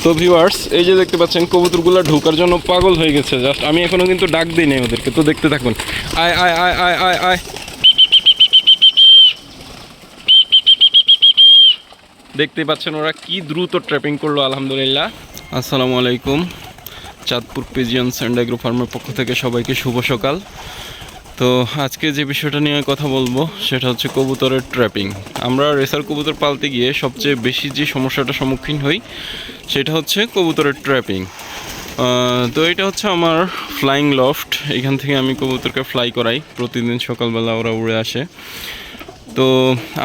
তো ভিউয়ার্স, এই যে দেখতে পাচ্ছেন কবুতরগুলো ঢোকার জন্য পাগল হয়ে গেছে। জাস্ট আমি এখনো কিন্তু ডাক দিই নাই ওদেরকে, তো দেখতে থাকুন। আয় আয় আয় আয় আয় আয়, দেখতে পাচ্ছেন ওরা কি দ্রুত ট্র্যাপিং করলো। আলহামদুলিল্লাহ। আসসালামু আলাইকুম। চাঁদপুর পিজিয়ন্স অ্যান্ড অ্যাগ্রো ফার্মের পক্ষ থেকে সবাইকে শুভ সকাল। তো আজকে যে বিষয়টা নিয়ে কথা বলবো সেটা হচ্ছে কবুতরের ট্র্যাপিং। আমরা রেসার কবুতর পালতে গিয়ে সবচেয়ে বেশি যে সমস্যাটার সম্মুখীন হই সেটা হচ্ছে কবুতরের ট্র্যাপিং। তো এটা হচ্ছে আমার ফ্লাইং লফট। এখান থেকে আমি কবুতরকে ফ্লাই করাই, প্রতিদিন সকালবেলা ওরা উড়ে আসে। তো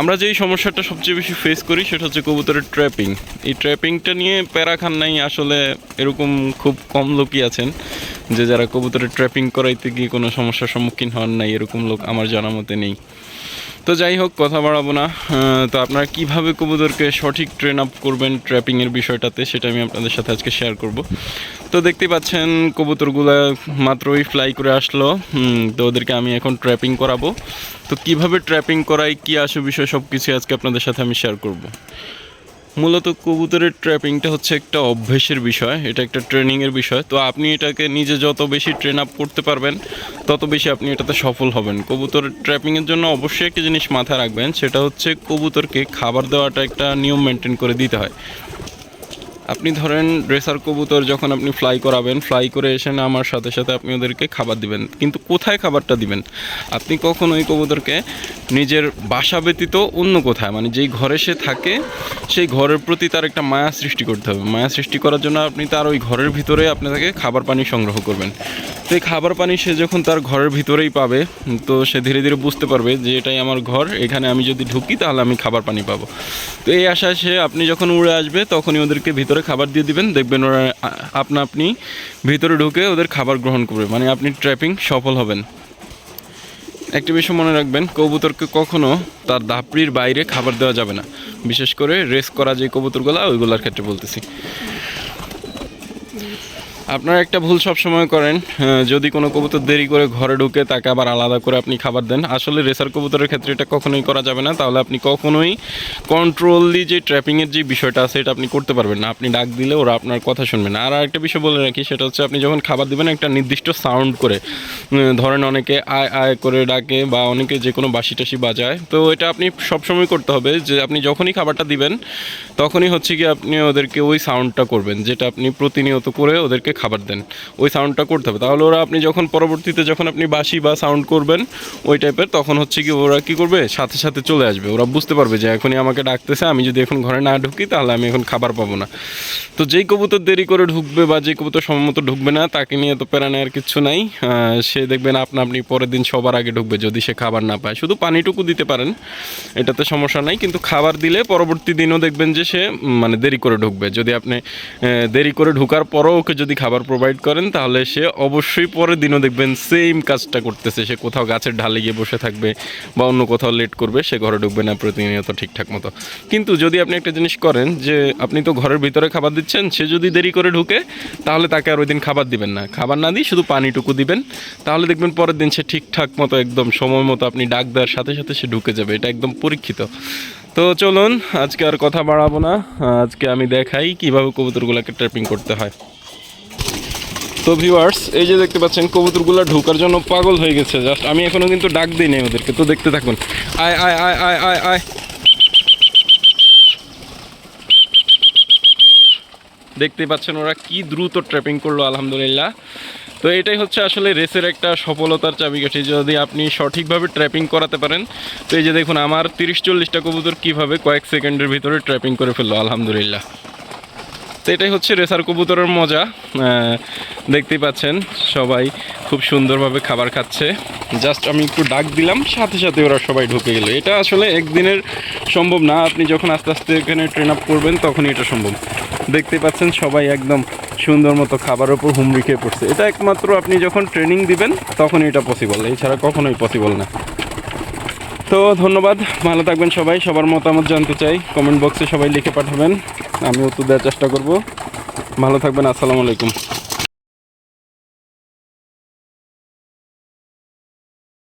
আমরা যেই সমস্যাটা সবচেয়ে বেশি ফেস করি সেটা হচ্ছে কবুতরের ট্র্যাপিং। এই ট্র্যাপিংটা নিয়ে প্যারা খান নাই, আসলে এরকম খুব কম লোকই আছেন যে যারা কবুতরের ট্র্যাপিং করাইতে গিয়ে কোনো সমস্যার সম্মুখীন হন নাই, এরকম লোক আমার জানা মতে নেই। তো যাই হোক, কথা বাড়াবো না। তো আপনারা কীভাবে কবুতরকে সঠিক ট্রেন আপ করবেন ট্র্যাপিংয়ের বিষয়টাতে, সেটা আমি আপনাদের সাথে আজকে শেয়ার করব। তো দেখতেই পাচ্ছেন কবুতরগুলো মাত্রই ফ্লাই করে আসলো। তো ওদেরকে আমি এখন ট্র্যাপিং করাবো। তো কিভাবে ট্র্যাপিং করাই, কী আসে বিষয়, সব কিছু আজকে আপনাদের সাথে আমি শেয়ার করব। মূলত কবুতরের ট্র্যাপিংটা হচ্ছে একটা অভ্যেসের বিষয়, এটা একটা ট্রেনিংয়ের বিষয়। তো আপনি এটাকে নিজে যত বেশি ট্রেন আপ করতে পারবেন তত বেশি আপনি এটাতে সফল হবেন। কবুতরের ট্র্যাপিংয়ের জন্য অবশ্যই একটা জিনিস মাথায় রাখবেন, সেটা হচ্ছে কবুতরকে খাবার দেওয়াটা একটা নিয়ম মেনটেন করে দিতে হয়। আপনি ধরেন রেসার কবুতর যখন আপনি ফ্লাই করাবেন, ফ্লাই করে এসে আমার সাথে সাথে আপনি ওদেরকে খাবার দিবেন, কিন্তু কোথায় খাবারটা দিবেন? আপনি কখনোই কবুতরকে নিজের বাসা ব্যতীত অন্য কোথায়, মানে যেই ঘরে সে থাকে সেই ঘরের প্রতি তার একটা মায়া সৃষ্টি করতে হবে। মায়া সৃষ্টি করার জন্য আপনি তার ওই ঘরের ভিতরে আপনি তাকে খাবার পানি সংগ্রহ করবেন। তো এই খাবার পানি সে যখন তার ঘরের ভিতরেই পাবে, তো সে ধীরে ধীরে বুঝতে পারবে যে এটাই আমার ঘর, এখানে আমি যদি ঢুকি তাহলে আমি খাবার পানি পাবো। তো এই আশায় সে আপনি যখন উড়ে আসবে তখনই ওদেরকে ভিতরে খাবার দিয়ে দিবেন, দেখবেন ওরা আপনি ভিতরে ঢুকে ওদের খাবার গ্রহণ করবে, মানে আপনি ট্র্যাপিং সফল হবেন। একটা বিষয় মনে রাখবেন, কবুতরকে কখনো তার দাপড়ির বাইরে খাবার দেওয়া যাবে না, বিশেষ করে রেস করা যে কবুতরগুলো ওইগুলোর ক্ষেত্রে বলতেছি। আপনারা একটা ভুল সবসময় করেন, যদি কোনো কবুতর দেরি করে ঘরে ঢুকে তাকে আবার আলাদা করে আপনি খাবার দেন। আসলে রেসার কবুতরের ক্ষেত্রে এটা কখনোই করা যাবে না, তাহলে আপনি কখনোই কন্ট্রোললি যে ট্র্যাপিংয়ের যে বিষয়টা আছে এটা আপনি করতে পারবেন না। আপনি ডাক দিলে ওরা আপনার কথা শুনবে না। আর একটা বিষয় বলে রাখি, সেটা হচ্ছে আপনি যখন খাবার দেবেন একটা নির্দিষ্ট সাউন্ড করে, ধরেন অনেকে আয় আয় করে ডাকে বা অনেকে যে কোনো বাঁশি টাশি বাজায়, তো এটা আপনি সবসময় করতে হবে যে আপনি যখনই খাবারটা দিবেন তখনই হচ্ছে কি আপনি ওদেরকে ওই সাউন্ডটা করবেন, যেটা আপনি প্রতিনিয়ত করে ওদেরকে খাবার দেন, ওই সাউন্ডটা করতে হবে। তাহলে ওরা আপনি যখন পরবর্তীতে যখন আপনি বাঁশি বা সাউন্ড করবেন ওই টাইপের, তখন হচ্ছে কি ওরা কী করবে, সাথে সাথে চলে আসবে। ওরা বুঝতে পারবে যে এখনই আমাকে ডাকতেছে, আমি যদি এখন ঘরে না ঢুকি তাহলে আমি এখন খাবার পাবো না। তো যেই কবুতর দেরি করে ঢুকবে বা যেই কবুতর সময়মতো ঢুকবে না তাকে নিয়ে তো প্যারা নেওয়ার কিচ্ছু নাই। সে দেখবেন আপনি পরের দিন সবার আগে ঢুকবে যদি সে খাবার না পায়। শুধু পানিটুকু দিতে পারেন, এটাতে সমস্যা নাই, কিন্তু খাবার দিলে পরবর্তী দিনও দেখবেন যে সে মানে দেরি করে ঢুকবে। যদি আপনি দেরি করে ঢুকার পরও ওকে যদি খাবার প্রোভাইড করেন তাহলে সে অবশ্যই পরের দিনও দেখবেন সেম কাজটা করতেছে। সে কোথাও গাছের ঢালে গিয়ে বসে থাকবে বা অন্য কোথাও লেট করবে, সে ঘরে ঢুকবে না প্রতিনিয়ত ঠিকঠাক মতো। কিন্তু যদি আপনি একটা জিনিস করেন যে আপনি তো ঘরের ভিতরে খাবার দিচ্ছেন, সে যদি দেরি করে ঢুকে তাহলে তাকে আর ওই দিন খাবার দিবেন না, খাবার না দিয়ে শুধু পানিটুকু দিবেন, তাহলে দেখবেন পরের দিন সে ঠিকঠাক মতো একদম সময় মতো আপনি ডাক দেওয়ার সাথে সাথে সে ঢুকে যাবে। এটা একদম পরীক্ষিত। তো চলুন আজকে আর কথা বাড়াবো না, আজকে আমি দেখাই কীভাবে কবুতরগুলোকে ট্র্যাপিং করতে হয়। তো ভিউয়ার্স, এই যে দেখতে পাচ্ছেন কবুতরগুলো ঢোকার জন্য পাগল হয়ে গেছে। জাস্ট আমি এখনো কিন্তু ডাক দিই নাই ওদেরকে, তো দেখতে থাকুন। আয় আয় আয় আয় আয় আয়, দেখতেই পাচ্ছেন ওরা কি দ্রুত ট্র্যাপিং করলো। আলহামদুলিল্লাহ। তো এটাই হচ্ছে আসলে রেসের একটা সফলতার চাবিকাঠি, যদি আপনি সঠিকভাবে ট্র্যাপিং করাতে পারেন। তো এই যে দেখুন আমার 30-40টা কবুতর কীভাবে কয়েক সেকেন্ডের ভিতরে ট্র্যাপিং করে ফেললো। আলহামদুলিল্লাহ। তো এটাই হচ্ছে রেসার কবুতরের মজা। দেখতেই পাচ্ছেন সবাই খুব সুন্দরভাবে খাবার খাচ্ছে। জাস্ট আমি একটু ডাক দিলাম, সাথে সাথে ওরা সবাই ঢুকে গেলো। এটা আসলে একদিনের সম্ভব না, আপনি যখন আস্তে আস্তে এখানে ট্রেন আপ করবেন তখনই এটা সম্ভব। দেখতেই পাচ্ছেন সবাই একদম সুন্দর মতো খাবারের ওপর হুমড়ি খেয়ে পড়ছে। এটা একমাত্র আপনি যখন ট্রেনিং দিবেন তখনই এটা পসিবল, এছাড়া কখনোই পসিবল না। তো ধন্যবাদ, ভালো থাকবেন সবাই। সবার মতামত জানতে চাই, কমেন্ট বক্সে সবাই লিখে পাঠাবেন, আমি উত্তর দেওয়ার চেষ্টা করব। ভালো থাকবেন, আসসালামু আলাইকুম।